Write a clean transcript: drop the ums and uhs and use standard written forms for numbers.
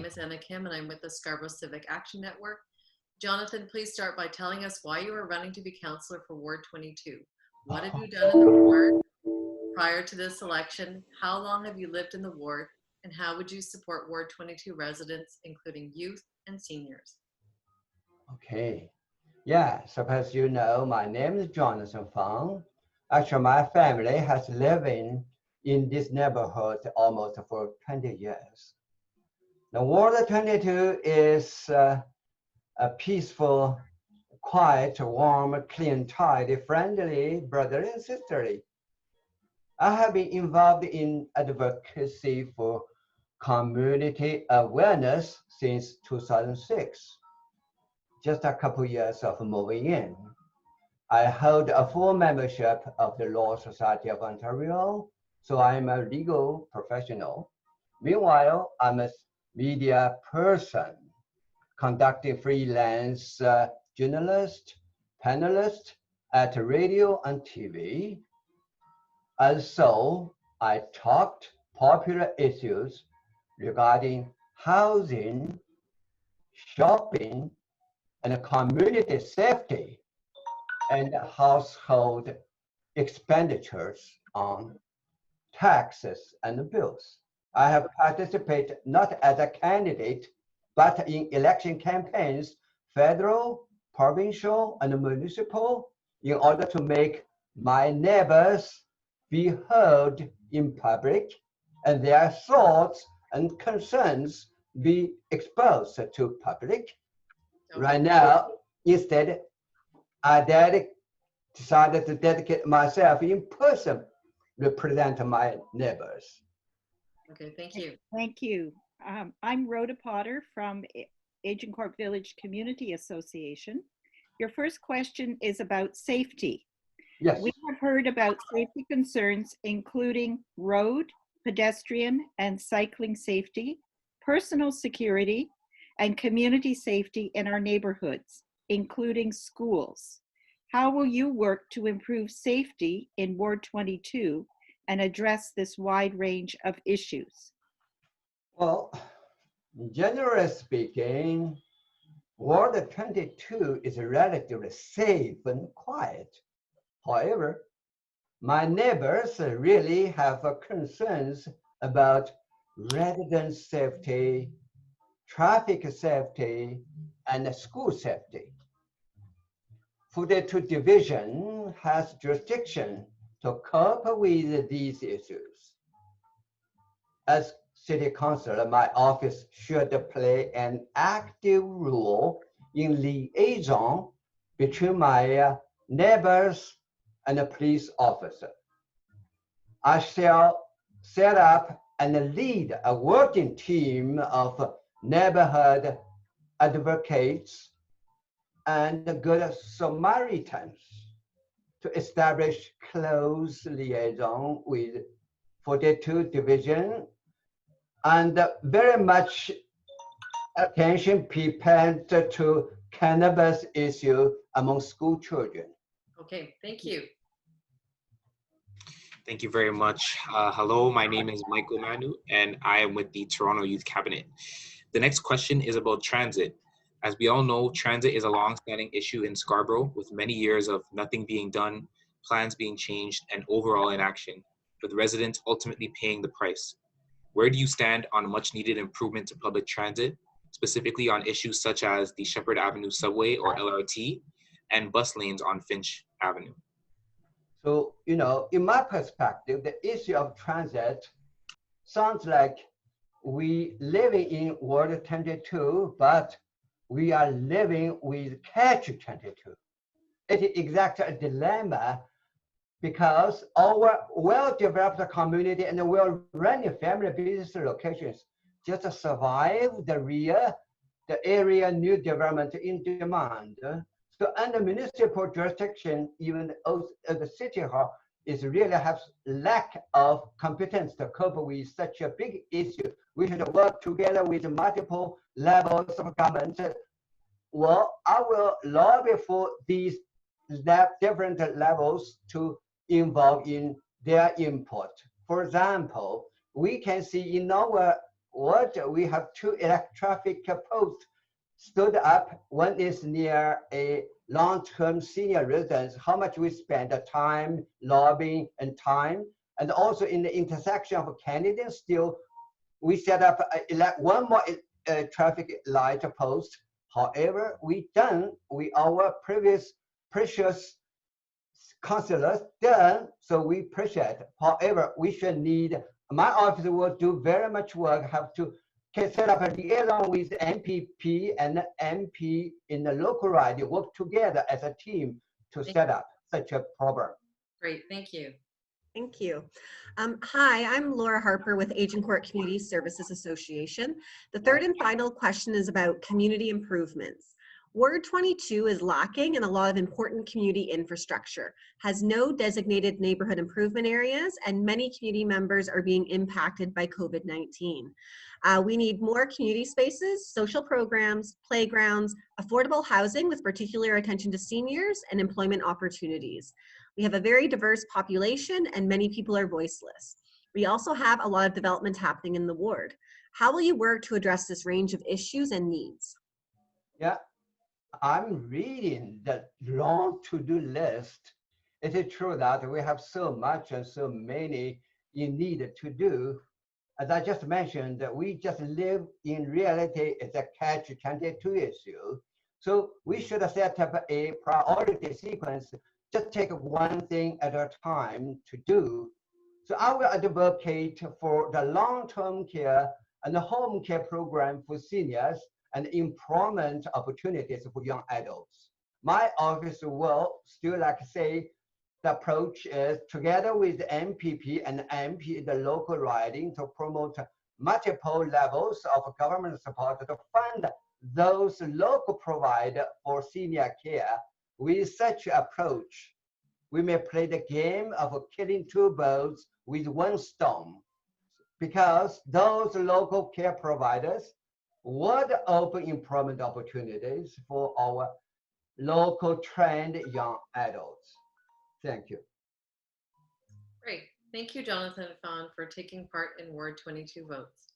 name is Anna Kim and I'm with the Scarborough Civic Action Network. Jonathan, please start by telling us why you are running to be councillor for Ward 22. What have you done in the ward prior to this election? How long have you lived in the ward? And how would you support Ward 22 residents, including youth and seniors? Okay. Yeah, so as you know, my name is JonathanFon. Actually, my family has lived in this neighborhood almost for 20 years. The Ward 22 is a peaceful, quiet, warm, clean, tidy, friendly, brotherly and sisterly. I have been involved in advocacy for community awareness since 2006. Just a couple years of moving in. I hold a full membership of the Law Society of Ontario, so I'm a legal professional. Meanwhile, I'm a media person, conducting freelance journalist, panelist at radio and TV. And so I talked popular issues regarding housing, shopping, and community safety and household expenditures on taxes and bills. I have participated not as a candidate, but in election campaigns, federal, provincial, and municipal, in order to make my neighbors be heard in public and their thoughts and concerns be exposed to public. Right now, instead, I decided to dedicate myself in person, represent my neighbors. Okay, thank you. Thank you. I'm Rhoda Potter from Agincourt Village Community Association. Your first question is about safety. Yes. We have heard about safety concerns, including road, pedestrian, and cycling safety, personal security, and community safety in our neighborhoods, including schools. How will you work to improve safety in Ward 22 and address this wide range of issues? Well, generally speaking, Ward 22 is relatively safe and quiet. However, my neighbors really have concerns about resident safety, traffic safety, and school safety. 42 Division has jurisdiction to cope with these issues. As City Council, my office should play an active role in liaison between my neighbors and the police officer. I shall set up and lead a working team of neighborhood advocates and good Samaritans to establish close liaison with 42 Division and very much attention paid to cannabis issue among school children. Okay, thank you. Thank you very much. Hello, my name is Michael Manu, and I am with the Toronto Youth Cabinet. The next question is about transit. As we all know, transit is a long-standing issue in Scarborough, with many years of nothing being done, plans being changed, and overall inaction, with residents ultimately paying the price. Where do you stand on much-needed improvement to public transit, specifically on issues such as the Shepherd Avenue Subway or LRT, and bus lanes on Finch Avenue? So, you know, in my perspective, the issue of transit sounds like we living in Ward 22, but we are living with catch-22. It is exactly a dilemma because our well-developed community and well-running family business locations just survive the area new development in demand. So under municipal jurisdiction, even the city hall is really has lack of competence to cope with such a big issue. We should work together with multiple levels of government. Well, I will lobby for these different levels to involve in their input. For example, we can see in our what we have two electric posts stood up. One is near a long-term senior residence, how much we spend the time, lobbying and time. And also in the intersection of Kennedy still, we set up one more traffic light post. However, we done with our previous precious councillors done, so we appreciate. However, we should need, my office will do very much work, have to set up a liaison with MPP and MP in the local riding, work together as a team to set up such a program. Great, thank you. Thank you. Hi, I'm Laura Harper with Agincourt Community Services Association. The third and final question is about community improvements. Ward 22 is lacking in a lot of important community infrastructure, has no designated neighborhood improvement areas, and many community members are being impacted by COVID-19. We need more community spaces, social programs, playgrounds, affordable housing with particular attention to seniors, and employment opportunities. We have a very diverse population and many people are voiceless. We also have a lot of development happening in the ward. How will you work to address this range of issues and needs? Yeah, I'm reading the long to-do list. It is true that we have so much and so many in need to do. As I just mentioned, we just live in reality, it's a catch-22 issue. So we should set up a priority sequence. Just take one thing at a time to do. So I will advocate for the long-term care and the home care program for seniors and employment opportunities for young adults. My office will still say the approach is together with MPP and MP in the local riding to promote multiple levels of government support to fund those local providers for senior care. With such approach, we may play the game of killing two birds with one stone, because those local care providers would open employment opportunities for our local trained young adults. Thank you. Great. Thank you, Jonathan Fon, for taking part in Ward 22 votes.